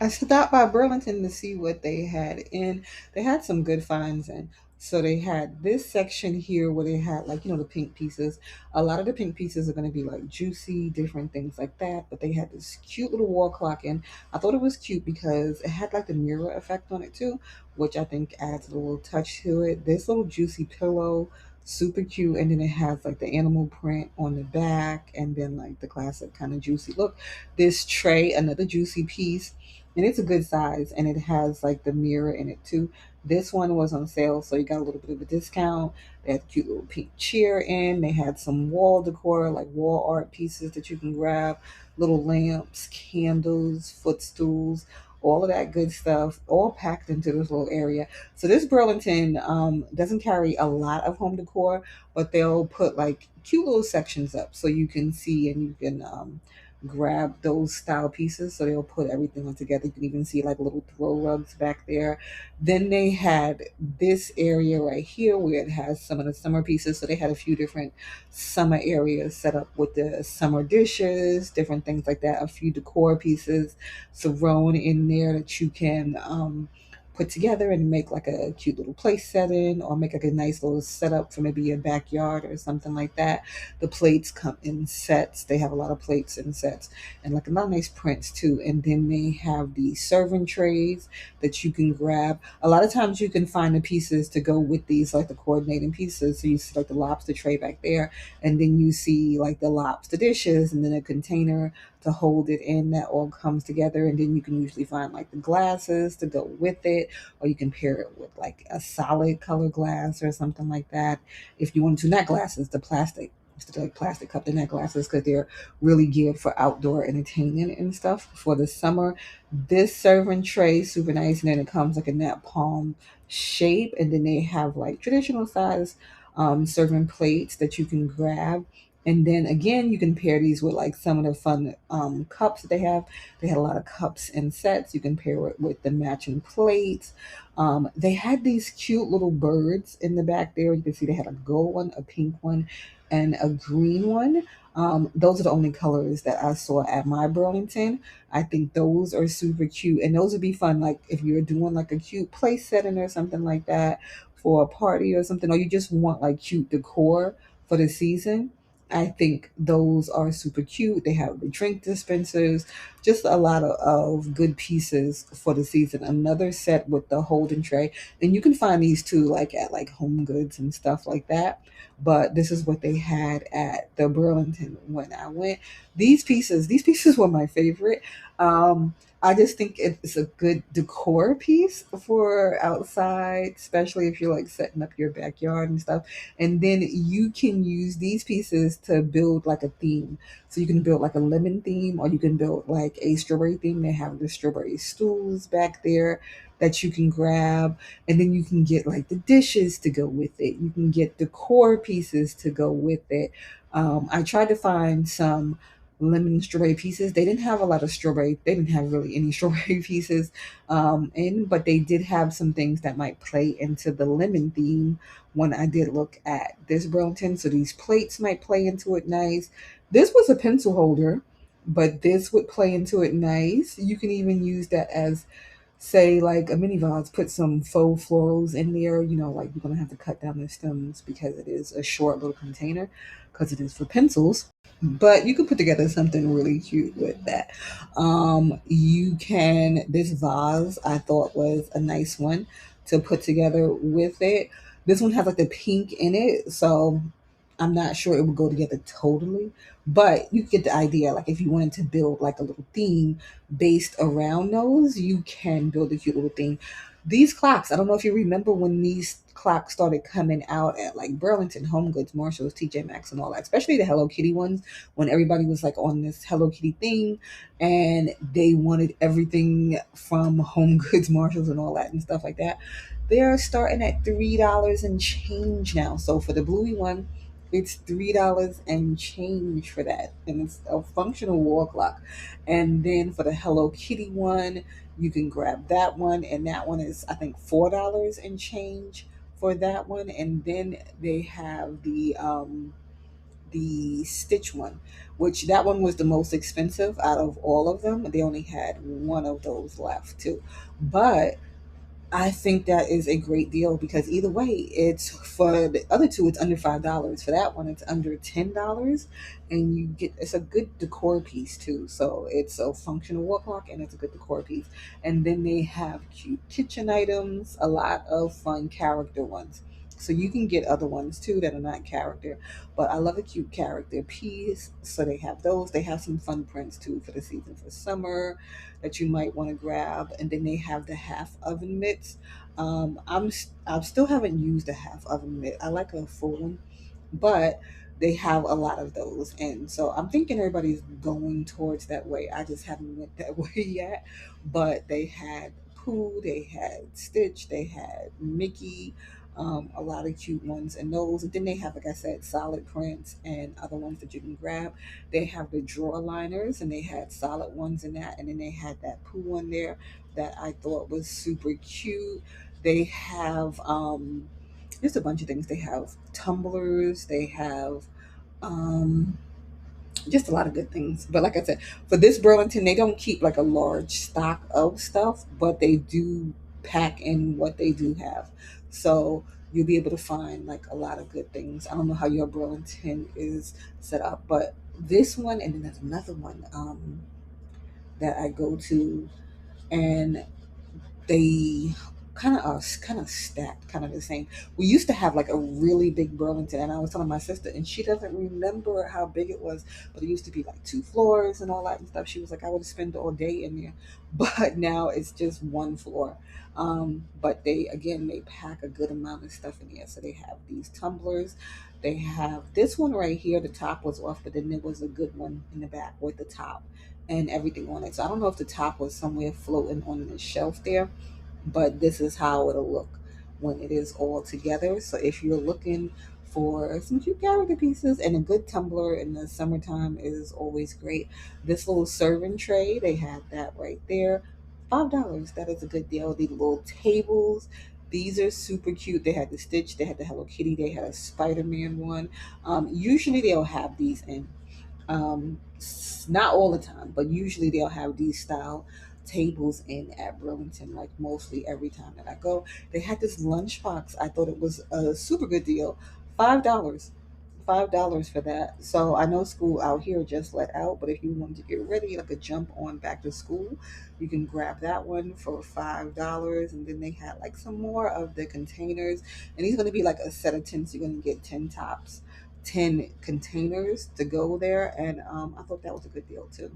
I stopped by Burlington to see what they had, and they had some good finds. And so they had this section here where they had, like, the pink pieces. A lot of the pink pieces are going to be like juicy, different things like that. But they had this cute little wall clock, and I thought it was cute because it had like the mirror effect on it too, which I think adds a little touch to it. This little juicy pillow, super cute, and then it has like the animal print on the back, and then like the classic kind of juicy look. This tray, another juicy piece, and it's a good size, and it has like the mirror in it too. This one was on sale, so you got a little bit of a discount. They had a cute little pink chair in. They had some wall decor, like wall art pieces that you can grab, little lamps, candles, footstools, all of that good stuff, all packed into this little area. So this Burlington doesn't carry a lot of home decor, but they'll put like cute little sections up so you can see and you can grab those style pieces. So they'll put everything on together. You can even see like little throw rugs back there. Then they had this area right here where it has some of the summer pieces. So they had a few different summer areas set up with the summer dishes, different things like that, a few decor pieces thrown in there that you can put together and make like a cute little place setting, or make like a nice little setup for maybe your backyard or something like that. The plates come in sets. They have a lot of plates and sets, and like a lot of nice prints too. And then they have the serving trays that you can grab. A lot of times you can find the pieces to go with these, like the coordinating pieces. So you see like the lobster tray back there, and then you see like the lobster dishes, and then a container to hold it in that all comes together. And then you can usually find like the glasses to go with it, or you can pair it with like a solid color glass or something like that. If you want to, not glasses, the plastic, instead of like plastic cup, the net glasses, because they're really geared for outdoor entertainment and stuff for the summer. This serving tray, super nice, and then it comes like in that palm shape, and then they have like traditional size serving plates that you can grab. And then again, you can pair these with like some of the fun cups that they have. They had a lot of cups and sets. You can pair it with the matching plates. They had these cute little birds in the back there. You can see they had a gold one, a pink one, and a green one. Those are the only colors that I saw at my Burlington. I think those are super cute, and those would be fun. Like if you're doing like a cute place setting or something like that for a party or something, or you just want like cute decor for the season. I think those are super cute. They have the drink dispensers, just a lot of good pieces for the season. Another set with the holding tray, and you can find these too, like at like Home Goods and stuff like that. But this is what they had at the Burlington when I went. These pieces were my favorite. I just think it's a good decor piece for outside, especially if you're like setting up your backyard and stuff. And then you can use these pieces to build like a theme. So you can build like a lemon theme, or you can build like a strawberry theme. They have the strawberry stools back there that you can grab, and then you can get like the dishes to go with it. You can get decor pieces to go with it. I tried to find some lemon strawberry pieces. They didn't have a lot of strawberry. They didn't have really any strawberry pieces but they did have some things that might play into the lemon theme when I did look at this Burlington. So these plates might play into it nice. This was a pencil holder, but this would play into it nice. You can even use that as, say, like a mini vase, put some faux florals in there. Like you're gonna have to cut down the stems because it is a short little container, because it is for pencils. But you can put together something really cute with that. You can, this vase I thought was a nice one to put together with it. This one has like the pink in it, so I'm not sure it would go together totally, but you get the idea. Like if you wanted to build like a little theme based around those, you can build a cute little theme. These clocks, I don't know if you remember when these clocks started coming out at like Burlington, Home Goods, Marshalls, TJ Maxx, and all that, especially the Hello Kitty ones, when everybody was like on this Hello Kitty thing and they wanted everything from Home Goods, Marshalls, and all that and stuff like that. They're starting at $3 and change now. So for the bluey one, it's $3 and change for that, and it's a functional wall clock. And then for the Hello Kitty one, you can grab that one, and that one is I think $4 and change for that one. And then they have the Stitch one, which that one was the most expensive out of all of them. They only had one of those left too. But I think that is a great deal because either way, it's for the other two, it's under $5. For that one, it's under $10, and you get it's a good decor piece too. So it's a functional wall clock and it's a good decor piece. And then they have cute kitchen items, a lot of fun character ones. So you can get other ones too that are not character, but I love a cute character piece. So they have those. They have some fun prints too for the season for summer that you might want to grab. And then they have the half oven mitts. I still haven't used a half oven mitt. I like a full one, but they have a lot of those, and so I'm thinking everybody's going towards that way. I just haven't went that way yet. But they had Pooh, they had Stitch, they had Mickey, a lot of cute ones and those. And then they have, like I said, solid prints and other ones that you can grab. They have the drawer liners, and they had solid ones in that. And then they had that Pooh one there that I thought was super cute. They have just a bunch of things. They have tumblers, they have um, just a lot of good things. But like I said, for this Burlington, they don't keep like a large stock of stuff, but they do pack in what they do have. So you'll be able to find like a lot of good things. I don't know how your Burlington is set up, but this one, and then there's another one that I go to, and they kind of stacked, kind of the same. We used to have like a really big Burlington, and I was telling my sister, and she doesn't remember how big it was, but it used to be like 2 floors and all that and stuff. She was like, I would spend all day in there, but now it's just 1 floor. But they pack a good amount of stuff in there. So they have these tumblers. They have this one right here. The top was off, but then there was a good one in the back with the top and everything on it. So I don't know if the top was somewhere floating on the shelf there, but this is how it'll look when it is all together. So if you're looking for some cute character pieces, and a good tumbler in the summertime is always great. This little serving tray, they have that right there. $5. That is a good deal. The little tables. These are super cute. They had the Stitch, they had the Hello Kitty, they had a Spider-Man one. Usually they'll have these in not all the time, but usually they'll have these style tables in at Burlington, like mostly every time that I go. They had this lunchbox. I thought it was a super good deal. $5. $5 for that. So I know school out here just let out, but if you wanted to get ready, like a jump on back to school, you can grab that one for $5. And then they had like some more of the containers, and these are going to be like a set of 10, so you're going to get 10 tops, 10 containers to go there. And I thought that was a good deal too.